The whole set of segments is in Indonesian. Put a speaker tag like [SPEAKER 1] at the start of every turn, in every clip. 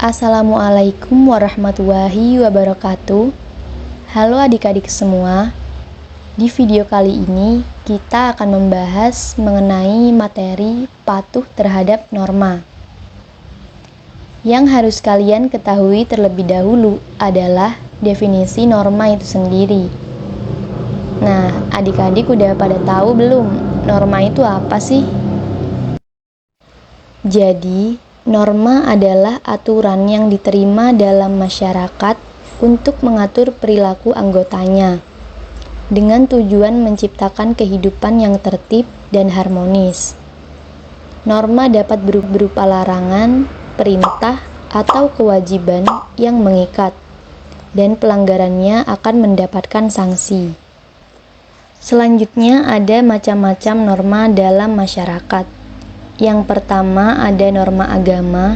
[SPEAKER 1] Assalamualaikum warahmatullahi wabarakatuh. Halo adik-adik semua. Di video kali ini kita akan membahas mengenai materi patuh terhadap norma. Yang harus kalian ketahui terlebih dahulu adalah definisi norma itu sendiri. Nah, adik-adik udah pada tahu belum norma itu apa sih? Jadi, norma adalah aturan yang diterima dalam masyarakat untuk mengatur perilaku anggotanya, dengan tujuan menciptakan kehidupan yang tertib dan harmonis. Norma dapat berupa larangan, perintah, atau kewajiban yang mengikat, dan pelanggarannya akan mendapatkan sanksi. Selanjutnya ada macam-macam norma dalam masyarakat. Yang pertama ada norma agama,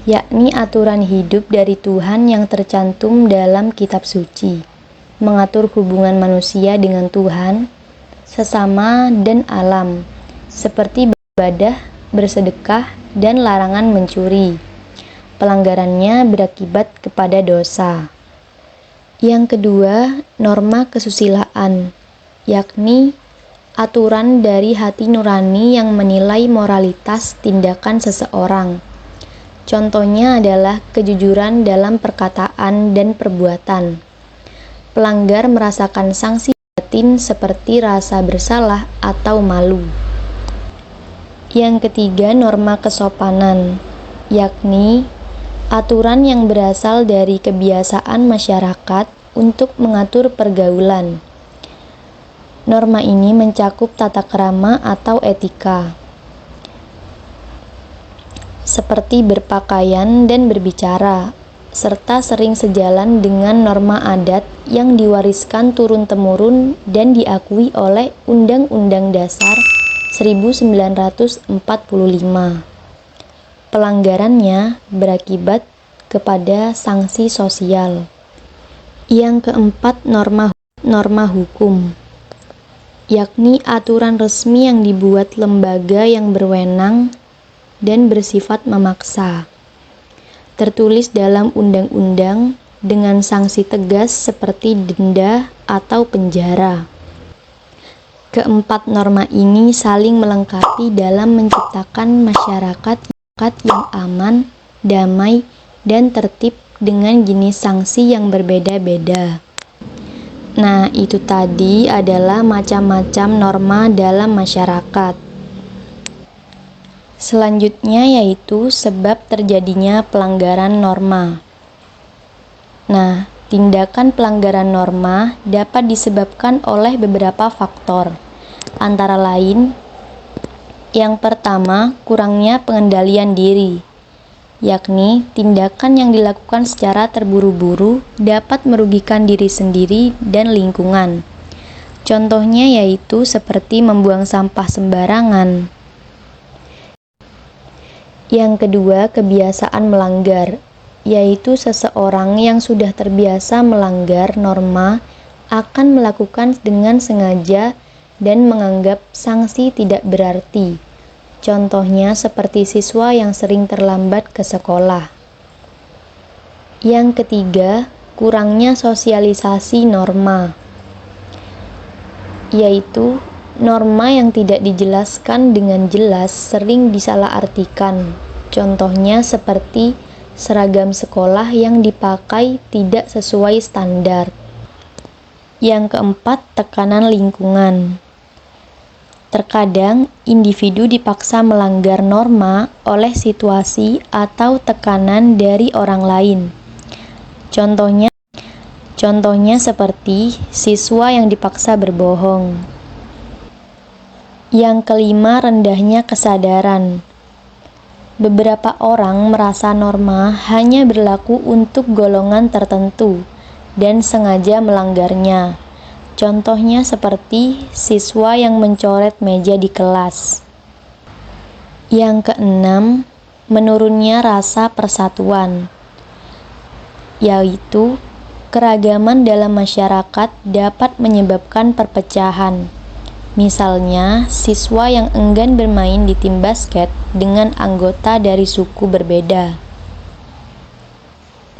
[SPEAKER 1] yakni aturan hidup dari Tuhan yang tercantum dalam kitab suci, mengatur hubungan manusia dengan Tuhan, sesama dan alam, seperti beribadah, bersedekah, dan larangan mencuri. Pelanggarannya berakibat kepada dosa. Yang kedua, norma kesusilaan, yakni aturan dari hati nurani yang menilai moralitas tindakan seseorang. Contohnya adalah kejujuran dalam perkataan dan perbuatan. Pelanggar merasakan sanksi batin seperti rasa bersalah atau malu. Yang ketiga, norma kesopanan, yakni aturan yang berasal dari kebiasaan masyarakat untuk mengatur pergaulan. Norma ini mencakup tata krama atau etika, seperti berpakaian dan berbicara, serta sering sejalan dengan norma adat yang diwariskan turun-temurun dan diakui oleh Undang-Undang Dasar 1945. Pelanggarannya berakibat kepada sanksi sosial. Yang keempat, norma hukum, yakni aturan resmi yang dibuat lembaga yang berwenang dan bersifat memaksa, tertulis dalam undang-undang dengan sanksi tegas seperti denda atau penjara. Keempat norma ini saling melengkapi dalam menciptakan masyarakat yang aman, damai, dan tertib dengan jenis sanksi yang berbeda-beda. Nah, itu tadi adalah macam-macam norma dalam masyarakat. Selanjutnya yaitu sebab terjadinya pelanggaran norma. Nah, tindakan pelanggaran norma dapat disebabkan oleh beberapa faktor. Antara lain, yang pertama, kurangnya pengendalian diri, yakni tindakan yang dilakukan secara terburu-buru dapat merugikan diri sendiri dan lingkungan. Contohnya yaitu seperti membuang sampah sembarangan. Yang kedua, kebiasaan melanggar, yaitu seseorang yang sudah terbiasa melanggar norma akan melakukan dengan sengaja dan menganggap sanksi tidak berarti. Contohnya seperti siswa yang sering terlambat ke sekolah. Yang ketiga, kurangnya sosialisasi norma, yaitu norma yang tidak dijelaskan dengan jelas sering disalahartikan. Contohnya seperti seragam sekolah yang dipakai tidak sesuai standar. Yang keempat, tekanan lingkungan. Terkadang, individu dipaksa melanggar norma oleh situasi atau tekanan dari orang lain. Contohnya seperti siswa yang dipaksa berbohong. Yang kelima, rendahnya kesadaran. Beberapa orang merasa norma hanya berlaku untuk golongan tertentu dan sengaja melanggarnya. Contohnya seperti siswa yang mencoret meja di kelas. Yang keenam, menurunnya rasa persatuan, yaitu keragaman dalam masyarakat dapat menyebabkan perpecahan. Misalnya, siswa yang enggan bermain di tim basket dengan anggota dari suku berbeda.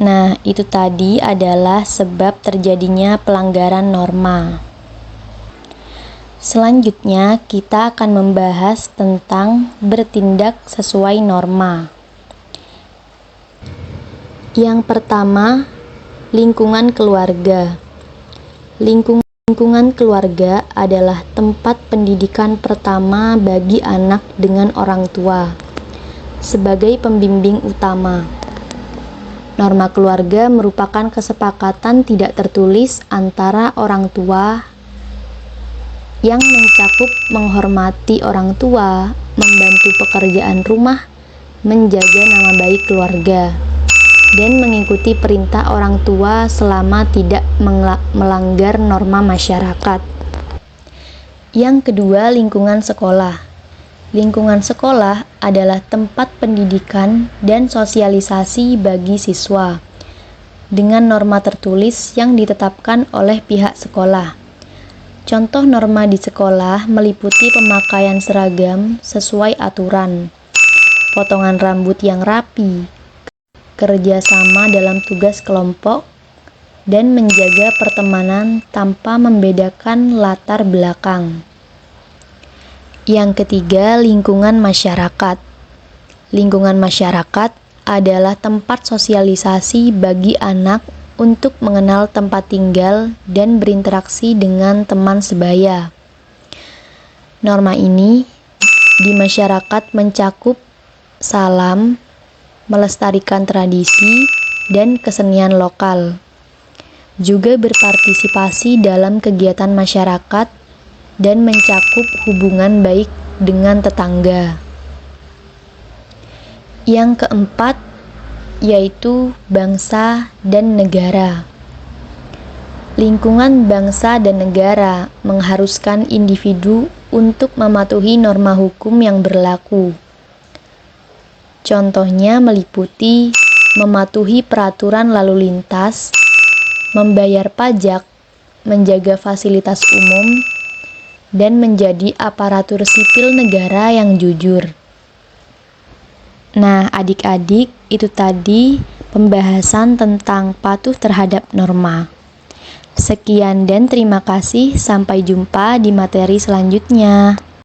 [SPEAKER 1] Nah, itu tadi adalah sebab terjadinya pelanggaran norma. Selanjutnya, kita akan membahas tentang bertindak sesuai norma. Yang pertama, lingkungan keluarga. Lingkungan keluarga adalah tempat pendidikan pertama bagi anak dengan orang tua sebagai pembimbing utama. Norma keluarga merupakan kesepakatan tidak tertulis antara orang tua yang mencakup menghormati orang tua, membantu pekerjaan rumah, menjaga nama baik keluarga, dan mengikuti perintah orang tua selama tidak melanggar norma masyarakat. Yang kedua, lingkungan sekolah. Lingkungan sekolah adalah tempat pendidikan dan sosialisasi bagi siswa dengan norma tertulis yang ditetapkan oleh pihak sekolah. Contoh norma di sekolah meliputi pemakaian seragam sesuai aturan, potongan rambut yang rapi, kerjasama dalam tugas kelompok, dan menjaga pertemanan tanpa membedakan latar belakang. Yang ketiga, lingkungan masyarakat. Lingkungan masyarakat adalah tempat sosialisasi bagi anak untuk mengenal tempat tinggal dan berinteraksi dengan teman sebaya. Norma ini di masyarakat mencakup salam, melestarikan tradisi dan kesenian lokal, juga berpartisipasi dalam kegiatan masyarakat dan mencakup hubungan baik dengan tetangga. Yang keempat, yaitu bangsa dan negara. Lingkungan bangsa dan negara mengharuskan individu untuk mematuhi norma hukum yang berlaku. Contohnya meliputi mematuhi peraturan lalu lintas, membayar pajak, menjaga fasilitas umum, dan menjadi aparatur sipil negara yang jujur. Nah, adik-adik, itu tadi pembahasan tentang patuh terhadap norma. Sekian dan terima kasih, sampai jumpa di materi selanjutnya.